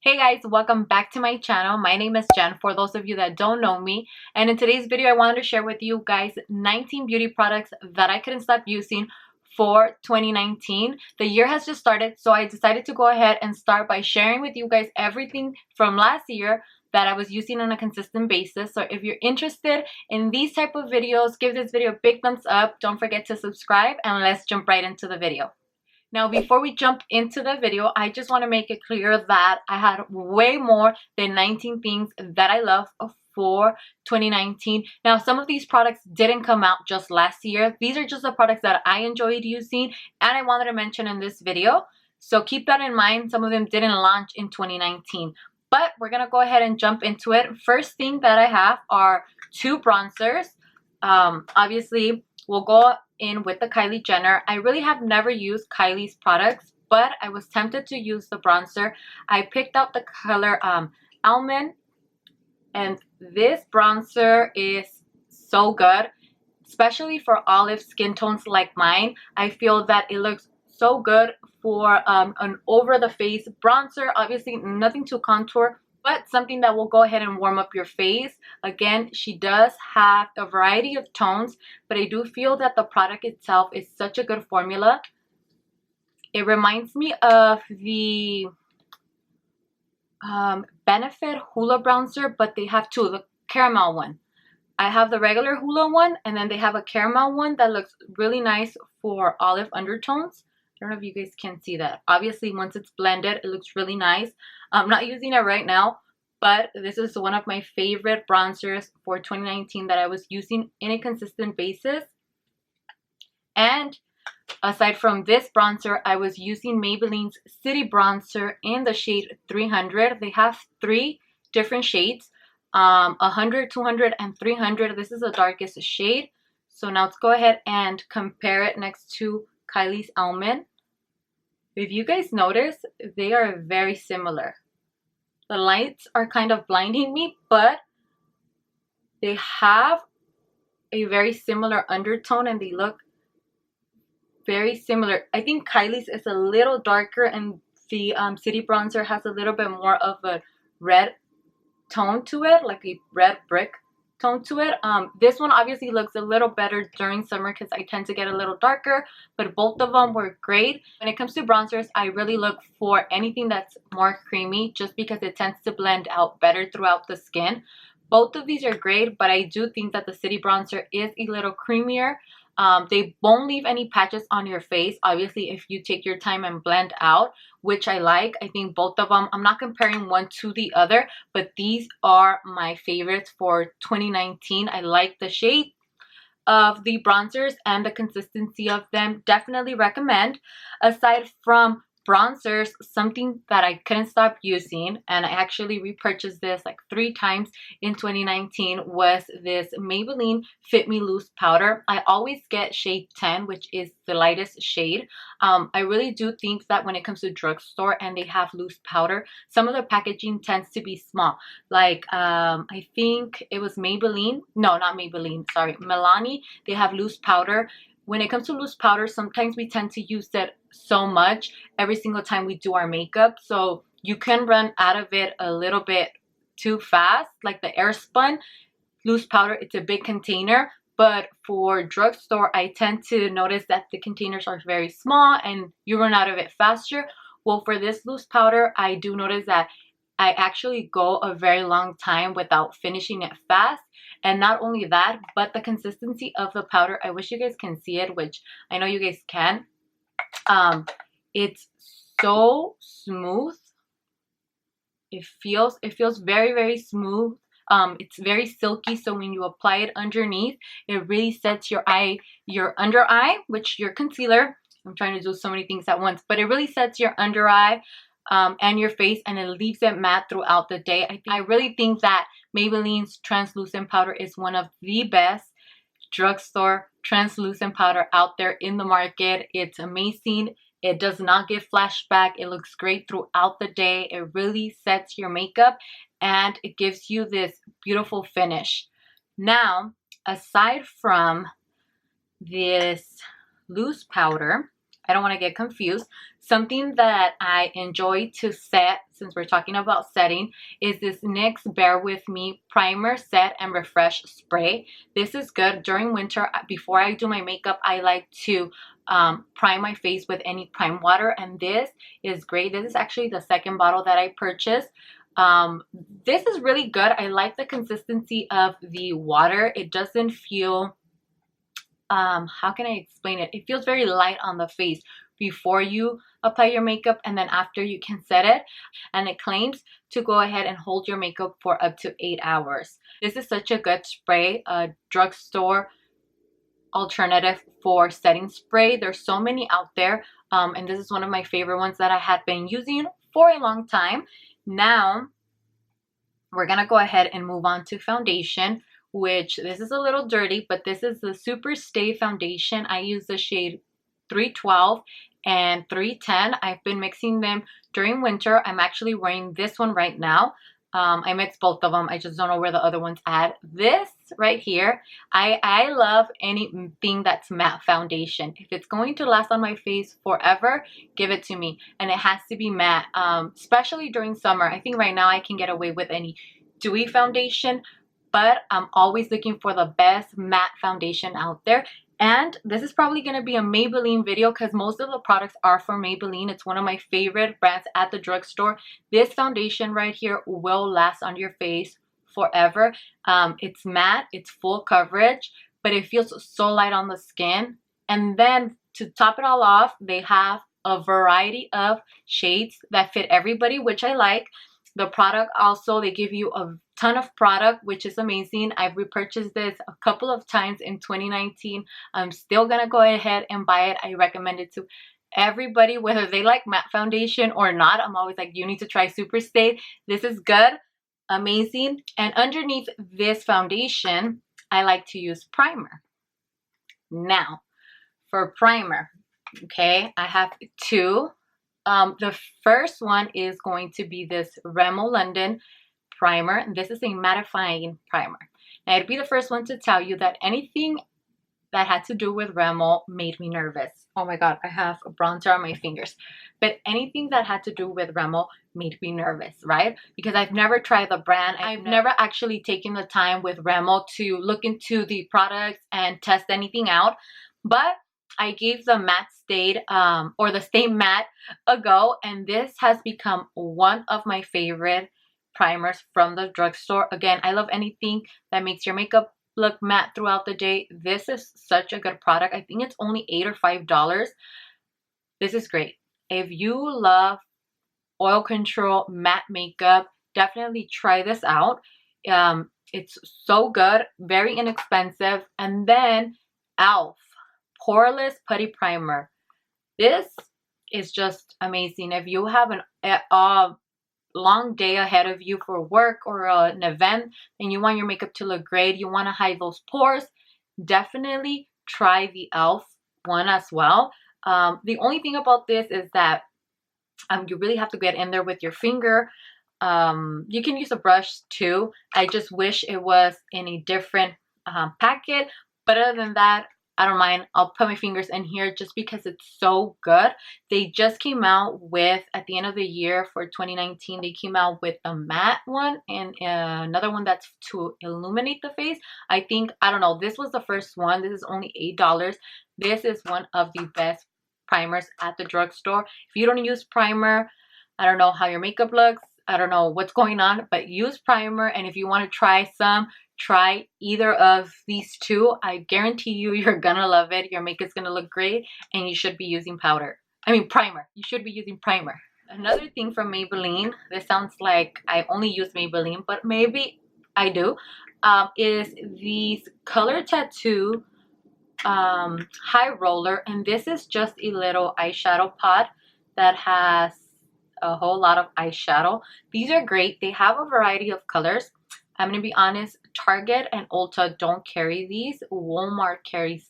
Hey guys, welcome back to my channel. My name is Jen, for those of you that don't know me. And in today's video, I wanted to share with you guys 19 beauty products that I couldn't stop using for 2019. The year has just started, so I decided to go ahead and start by sharing with you guys everything from last year that I was using on a consistent basis. So if you're interested in these type of videos, give this video a big thumbs up. Don't forget to subscribe, and let's jump right into the video. Now, before we jump into the video, I just want to make it clear that I had way more than 19 things that I love for 2019. Now, some of these products didn't come out just last year. These are just the products that I enjoyed using and I wanted to mention in this video. So keep that in mind. Some of them didn't launch in 2019. But we're going to go ahead and jump into it. First thing that I have are two bronzers. Obviously, we'll go in with the Kylie Jenner. I really have never used Kylie's products, but I was tempted to use the bronzer. I picked out the color Almond, and this bronzer is so good, especially for olive skin tones like mine. I feel that it looks so good for an over-the-face bronzer. Obviously, nothing to contour, but something that will go ahead and warm up your face. Again, she does have a variety of tones, but I do feel that the product itself is such a good formula. It reminds me of the Benefit Hoola bronzer, but they have two, the caramel one. I have the regular Hoola one, and then they have a caramel one that looks really nice for olive undertones. I don't know if you guys can see that. Obviously, once it's blended, it looks really nice. I'm not using it right now, but this is one of my favorite bronzers for 2019 that I was using in a consistent basis. And aside from this bronzer, I was using Maybelline's City Bronzer in the shade 300. They have three different shades, 100, 200, and 300. This is the darkest shade. So now let's go ahead and compare it next to Kylie's Almond. If you guys notice, they are very similar. The lights are kind of blinding me, but they have a very similar undertone and they look very similar. I think Kylie's is a little darker and the City Bronzer has a little bit more of a red tone to it, like a red brick tone to it. This one obviously looks a little better during summer because I tend to get a little darker, but both of them were great. When it comes to bronzers, I really look for anything that's more creamy just because it tends to blend out better throughout the skin. Both of these are great, but I do think that the City Bronzer is a little creamier. They won't leave any patches on your face, obviously, if you take your time and blend out, which I like. I think both of them, I'm not comparing one to the other, but these are my favorites for 2019. I like the shade of the bronzers and the consistency of them. Definitely recommend. Aside from bronzers, something that I couldn't stop using, and I actually repurchased this like 3 times in 2019, was this Maybelline Fit Me Loose powder. I always get shade 10, which is the lightest shade. I really do think that when it comes to drugstore and they have loose powder, some of the packaging tends to be small. Like I think it was Maybelline, no, not Maybelline, sorry, Milani. They have loose powder. When it comes to loose powder, sometimes we tend to use it so much every single time we do our makeup. So you can run out of it a little bit too fast. Like the Airspun loose powder, it's a big container. But for drugstore, I tend to notice that the containers are very small and you run out of it faster. Well, for this loose powder, I do notice that I actually go a very long time without finishing it fast. And not only that, but the consistency of the powder, I wish you guys can see it, which I know you guys can. It's so smooth. It feels very, very smooth. It's very silky, so when you apply it underneath, it really sets your under eye, which your concealer. I'm trying to do so many things at once, but it really sets your under eye and your face, and it leaves it matte throughout the day. I really think that Maybelline's translucent powder is one of the best drugstore translucent powder out there in the market. It's amazing. It does not give flashback. It looks great throughout the day. It really sets your makeup and it gives you this beautiful finish. Now, aside from this loose powder, I don't want to get confused. Something that I enjoy to set, since we're talking about setting, is this NYX Bear With Me Primer Set and Refresh Spray. This is good during winter. Before I do my makeup, I like to prime my face with any prime water, and this is great. This is actually the second bottle that I purchased. This is really good. I like the consistency of the water. It doesn't feel, how can I explain it? It feels very light on the face before you apply your makeup, and then after you can set it. And it claims to go ahead and hold your makeup for up to 8 hours. This is such a good spray, a drugstore alternative for setting spray. There's so many out there, and this is one of my favorite ones that I had been using for a long time. Now we're gonna go ahead and move on to foundation, which this is a little dirty, but this is the Super Stay foundation. I use the shade 312 and 310. I've been mixing them during winter. I'm actually wearing this one right now. I mixed both of them. I just don't know where the other one's at. This right here, I love anything that's matte foundation. If it's going to last on my face forever, give it to me. And it has to be matte, especially during summer. I think right now I can get away with any dewy foundation, but I'm always looking for the best matte foundation out there. And this is probably going to be a Maybelline video because most of the products are from Maybelline. It's one of my favorite brands at the drugstore. This foundation right here will last on your face forever. It's matte, it's full coverage, but it feels so light on the skin. And then to top it all off, they have a variety of shades that fit everybody, which I like. The product also, they give you a ton of product, which is amazing. I've repurchased this a couple of times in 2019. I'm still gonna go ahead and buy it. I recommend it to everybody, whether they like matte foundation or not. I'm always like, you need to try Super Stay. This is good, amazing. And underneath this foundation, I like to use primer. Now, for primer, okay, I have two. The first one is going to be this Rimmel London primer. This is a mattifying primer. Now, I'd be the first one to tell you that anything that had to do with Rimmel made me nervous. Oh my god, I have a bronzer on my fingers. But anything that had to do with Rimmel made me nervous, right? Because I've never tried the brand. I've never actually taken the time with Rimmel to look into the products and test anything out. But I gave the matte Stay or the Stay Matte a go, and this has become one of my favorite primers from the drugstore. Again, I love anything that makes your makeup look matte throughout the day. This is such a good product. I think it's only $8 or $5. This is great. If you love oil control matte makeup, definitely try this out. It's so good, very inexpensive. And then e.l.f. Poreless Putty Primer. This is just amazing. If you have a long day ahead of you for work or an event and you want your makeup to look great, you want to hide those pores, definitely try the e.l.f. one as well. The only thing about this is that you really have to get in there with your finger. You can use a brush too. I just wish it was in a different packet, but other than that, I don't mind. I'll put my fingers in here just because it's so good. They just came out with, at the end of the year for 2019, they came out with a matte one and another one that's to illuminate the face. I think, I don't know, this was the first one. This is only $8. This is one of the best primers at the drugstore. If you don't use primer, I don't know how your makeup looks. I don't know what's going on, but use primer. And if you want to try some, try either of these two. I guarantee you, you're gonna love it. Your makeup's gonna look great, and you should be using primer. You should be using primer. Another thing from Maybelline, this sounds like I only use Maybelline, but maybe I do, is these Color Tattoo High Roller. And this is just a little eyeshadow pot that has a whole lot of eyeshadow. These are great. They have a variety of colors. I'm going to be honest, Target and Ulta don't carry these. Walmart carries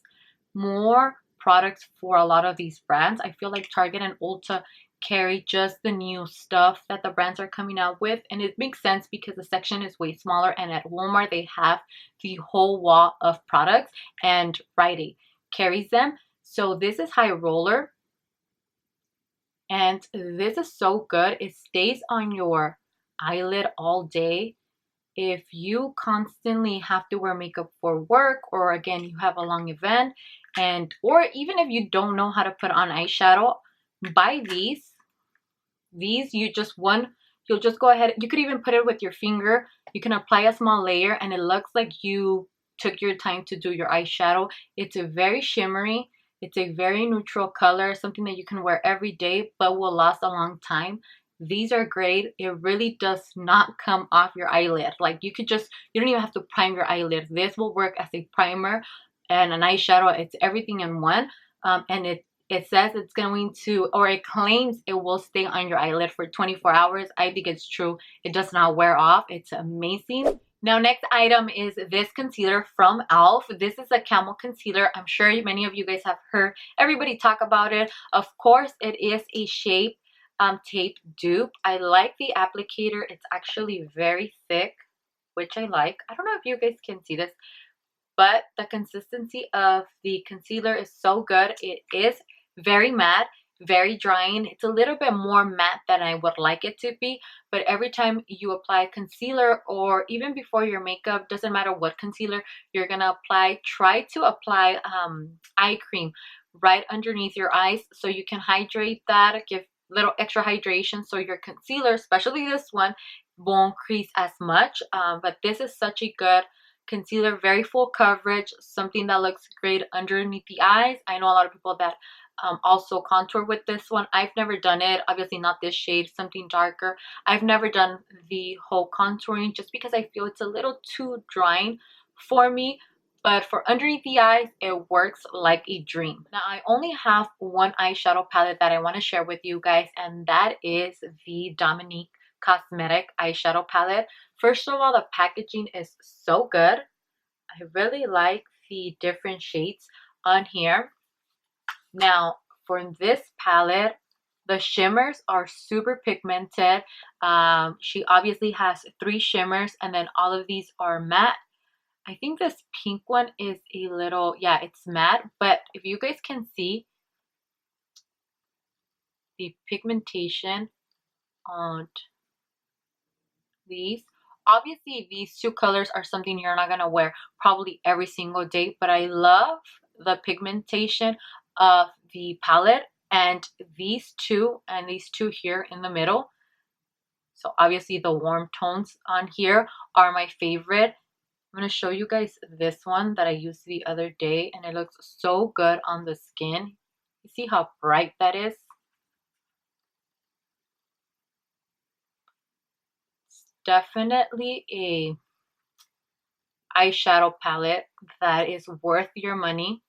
more products for a lot of these brands. I feel like Target and Ulta carry just the new stuff that the brands are coming out with. And it makes sense because the section is way smaller. And at Walmart, they have the whole wall of products. And Rite Aid carries them. So this is High Roller. And this is so good. It stays on your eyelid all day. If you constantly have to wear makeup for work, or again you have a long event, and or even if you don't know how to put on eyeshadow, buy these. You'll just go ahead, you could even put it with your finger. You can apply a small layer and it looks like you took your time to do your eyeshadow. It's a very shimmery, it's a very neutral color, something that you can wear every day but will last a long time. These are great. It really does not come off your eyelid. Like you don't even have to prime your eyelid. This will work as a primer and an eyeshadow. It's everything in one. And it says it's going to, or it claims it will stay on your eyelid for 24 hours. I think it's true. It does not wear off. It's amazing. Now, next item is this concealer from e.l.f. This is a camel concealer. I'm sure many of you guys have heard everybody talk about it. Of course, it is a shape tape dupe. I like the applicator. It's actually very thick, which I like. I don't know if you guys can see this, but the consistency of the concealer is so good. It is very matte, very drying. It's a little bit more matte than I would like it to be, but every time you apply concealer, or even before your makeup, doesn't matter what concealer you're gonna apply, try to apply eye cream right underneath your eyes so you can hydrate that, give little extra hydration so your concealer, especially this one, won't crease as much. But this is such a good concealer, very full coverage, something that looks great underneath the eyes. I know a lot of people that also contour with this one. I've never done it, obviously not this shade, something darker. I've never done the whole contouring just because I feel it's a little too drying for me. But for underneath the eyes, it works like a dream. Now, I only have one eyeshadow palette that I want to share with you guys, and that is the Dominique Cosmetic eyeshadow palette. First of all, the packaging is so good. I really like the different shades on here. Now, for this palette, the shimmers are super pigmented. She obviously has 3 shimmers, and then all of these are matte. I think this pink one is a little, yeah, it's matte, but if you guys can see the pigmentation on these, obviously these 2 colors are something you're not gonna wear probably every single day, but I love the pigmentation of the palette, and these two here in the middle. So obviously the warm tones on here are my favorite. I'm going to show you guys this one that I used the other day, and it looks so good on the skin. You see how bright that is? It's definitely a eyeshadow palette that is worth your money.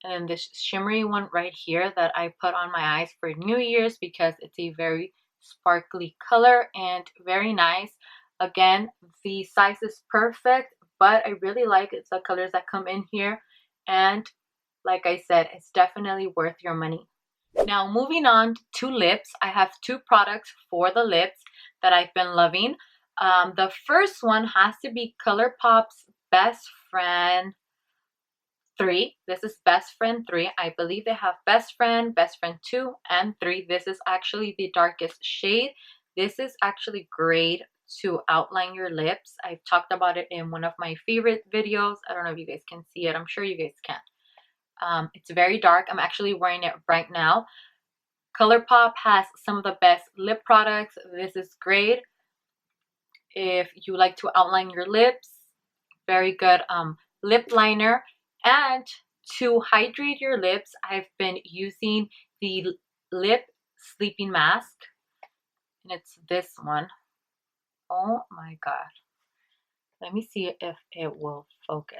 And then this shimmery one right here that I put on my eyes for New Year's because it's a very sparkly color and very nice. Again, the size is perfect, but I really like the colors that come in here. And like I said, it's definitely worth your money. Now, moving on to lips, I have 2 products for the lips that I've been loving. The first one has to be Colourpop's Best Friend 3. This is Best Friend 3. I believe they have Best Friend 2, and 3. This is actually the darkest shade. This is actually great to outline your lips. I've talked about it in one of my favorite videos. I don't know if you guys can see it. I'm sure you guys can. It's very dark. I'm actually wearing it right now. Colourpop has some of the best lip products. This is great if you like to outline your lips. Very good lip liner. And to hydrate your lips, I've been using the lip sleeping mask, and it's this one. Oh my god. Let me see if it will focus.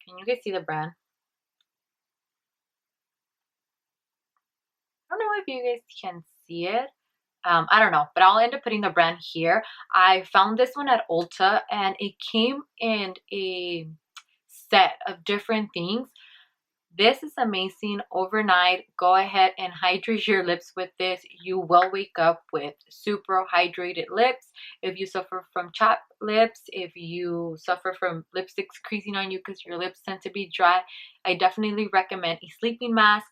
Can you guys see the brand? I don't know if you guys can see it. I don't know, but I'll end up putting the brand here. I found this one at Ulta, and it came in a set of different things. This is amazing overnight. Go ahead and hydrate your lips with this. You will wake up with super hydrated lips. If you suffer from chapped lips, if you suffer from lipsticks creasing on you because your lips tend to be dry, I definitely recommend a sleeping mask.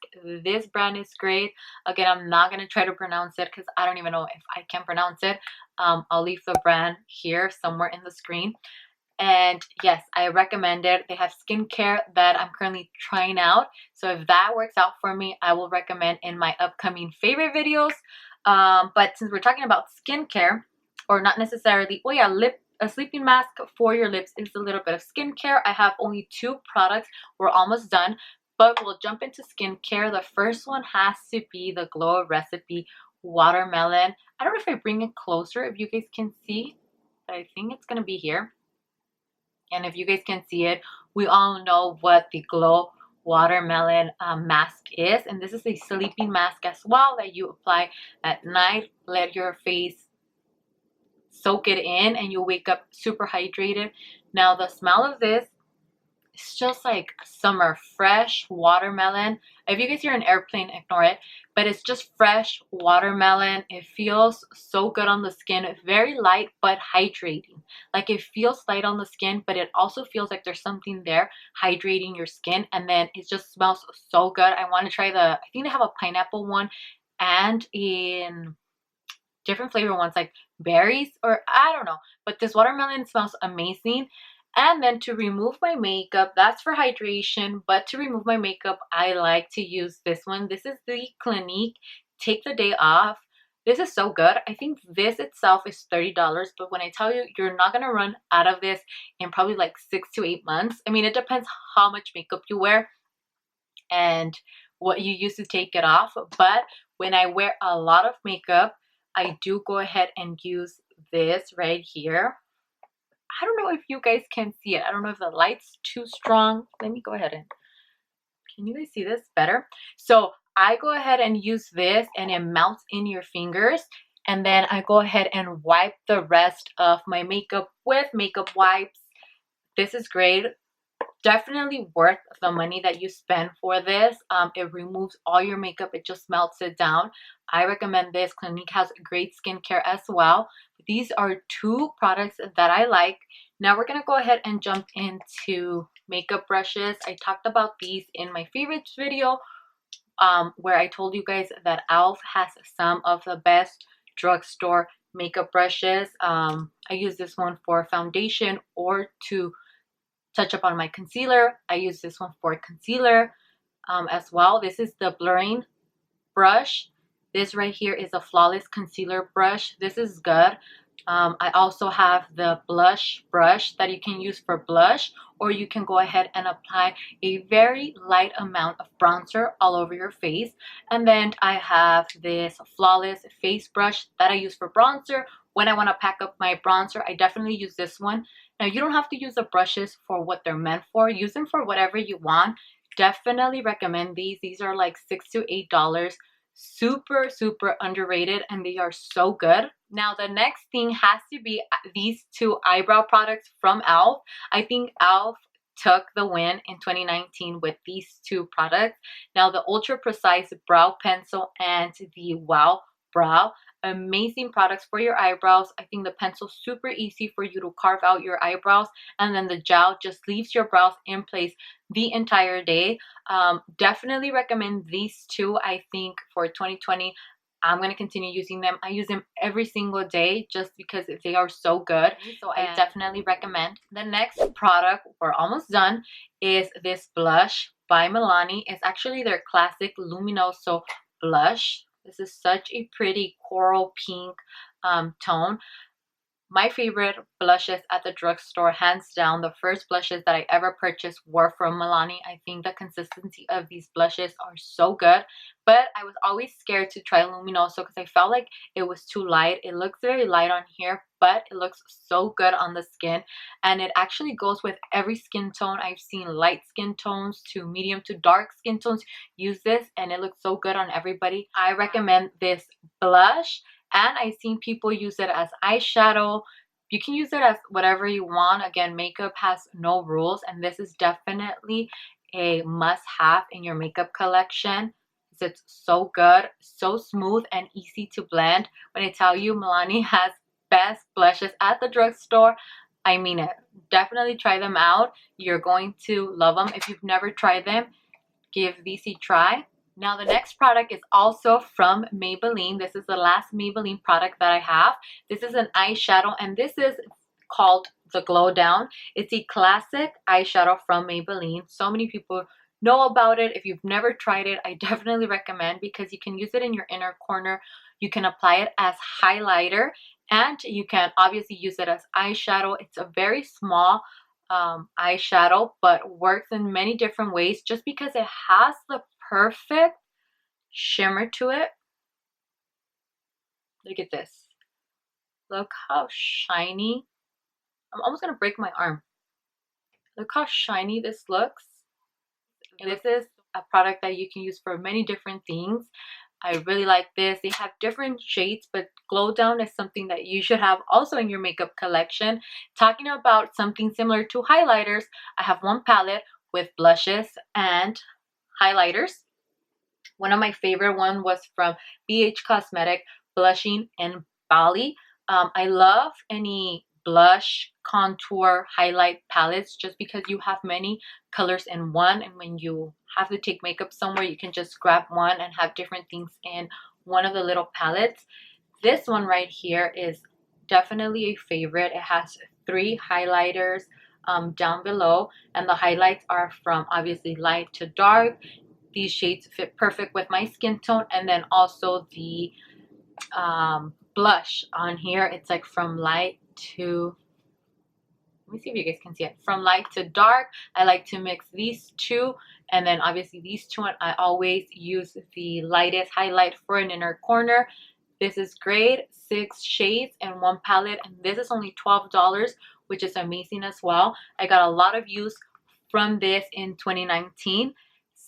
This brand is great. Again, I'm not going to try to pronounce it because I don't even know if I can pronounce it. I'll leave the brand here somewhere in the screen. And yes, I recommend it. They have skincare that I'm currently trying out. So if that works out for me, I will recommend in my upcoming favorite videos. But since we're talking about skincare, or not necessarily, oh yeah, a sleeping mask for your lips is a little bit of skincare. I have only 2 products. We're almost done, but we'll jump into skincare. The first one has to be the Glow Recipe Watermelon. I don't know if I bring it closer, if you guys can see, but I think it's gonna be here. And if you guys can see it, we all know what the Glow Watermelon mask is. And this is a sleeping mask as well that you apply at night. Let your face soak it in and you wake up super hydrated. Now the smell of this, it's just like summer, fresh watermelon. If you guys hear an airplane, ignore it. But it's just fresh watermelon. It feels so good on the skin. Very light, but hydrating. Like it feels light on the skin, but it also feels like there's something there hydrating your skin. And then it just smells so good. I want to try I think they have a pineapple one and in different flavor ones like berries or I don't know. But this watermelon smells amazing. And then to remove my makeup, that's for hydration, but to remove my makeup, I like to use this one. This is the Clinique Take the Day Off. This is so good. I think this itself is $30, but when I tell you, you're not going to run out of this in probably like 6 to 8 months. I mean, it depends how much makeup you wear and what you use to take it off. But when I wear a lot of makeup, I do go ahead and use this right here. I don't know if you guys can see it. I don't know if the light's too strong. Let me go ahead and, can you guys see this better? So I go ahead and use this and it melts in your fingers. And then I go ahead and wipe the rest of my makeup with makeup wipes. This is great. Definitely worth the money that you spend for this. It removes all your makeup. It just melts it down. I recommend this. Clinique has great skincare as well. These are 2 products that I like. Now we're going to go ahead and jump into makeup brushes. I talked about these in my favorites video where I told you guys that e.l.f. has some of the best drugstore makeup brushes. I use this one for foundation or to touch up on my concealer. I use this one for concealer as well. This is the blurring brush. This right here is a flawless concealer brush. This is good. I also have the blush brush that you can use for blush, or you can go ahead and apply a very light amount of bronzer all over your face. And then I have this flawless face brush that I use for bronzer. When I want to pack up my bronzer, I definitely use this one. Now, you don't have to use the brushes for what they're meant for. Use them for whatever you want. Definitely recommend these. These are like $6 to $8. Super, super underrated, and they are so good. Now, the next thing has to be these 2 eyebrow products from e.l.f. I think e.l.f. took the win in 2019 with these 2 products. Now, the Ultra Precise Brow Pencil and the Wow Brow. Amazing products for your eyebrows. I think the pencil's super easy for you to carve out your eyebrows, and then the gel just leaves your brows in place the entire day. Definitely recommend these 2. I think for 2020 I'm going to continue using them. I use them every single day just because they are so good. So I definitely recommend. The next product, we're almost done, is this blush by Milani. It's actually their classic Luminoso blush. This is such a pretty coral pink tone. My favorite blushes at the drugstore, hands down, the first blushes that I ever purchased were from Milani. I think the consistency of these blushes are so good, but I was always scared to try Luminoso because I felt like it was too light. It looks very light on here, but it looks so good on the skin, and it actually goes with every skin tone. I've seen light skin tones to medium to dark skin tones use this, and it looks so good on everybody. I recommend this blush. And I've seen people use it as eyeshadow. You can use it as whatever you want. Again, makeup has no rules. And this is definitely a must-have in your makeup collection. It's so good, so smooth, and easy to blend. When I tell you Milani has best blushes at the drugstore, I mean it. Definitely try them out. You're going to love them. If you've never tried them, give these a try. Now the next product is also from Maybelline. This is the last Maybelline product that I have. This is an eyeshadow, and this is called the Glow Down. It's a classic eyeshadow from Maybelline. So many people know about it. If you've never tried it, I definitely recommend, because you can use it in your inner corner. You can apply it as highlighter, and you can obviously use it as eyeshadow. It's a very small eyeshadow, but works in many different ways just because it has the perfect shimmer to it. Look at this. Look how shiny. I'm almost gonna break my arm. Look how shiny this looks. This is a product that you can use for many different things. I really like this. They have different shades, but Glow Down is something that you should have also in your makeup collection. Talking about something similar to highlighters, I have one palette with blushes and highlighters. One of my favorite one was from Bhcosmetics, Blushing in Bali. I love any blush, contour, highlight palettes just because you have many colors in one, and when you have to take makeup somewhere, you can just grab one and have different things in one of the little palettes. This one right here is definitely a favorite. It has 3 highlighters down below, and the highlights are from obviously light to dark. These shades fit perfect with my skin tone, and then also the blush on here, it's like from light to, let me see if you guys can see it, from light to dark. I like to mix these two, and then obviously these two, and I always use the lightest highlight for an inner corner. This is great. 6 shades in one palette, and this is only $12, which is amazing as well. I got a lot of use from this in 2019.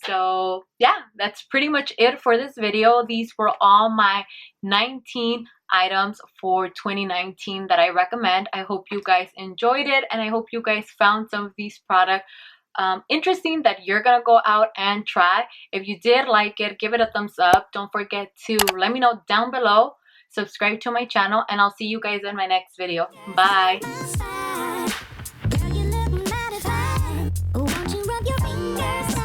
So yeah, that's pretty much it for this video. These were all my 19 items for 2019 that I recommend. I hope you guys enjoyed it, and I hope you guys found some of these products interesting that you're gonna go out and try. If you did like it, give it a thumbs up. Don't forget to let me know down below. Subscribe to my channel, and I'll see you guys in my next video. Bye.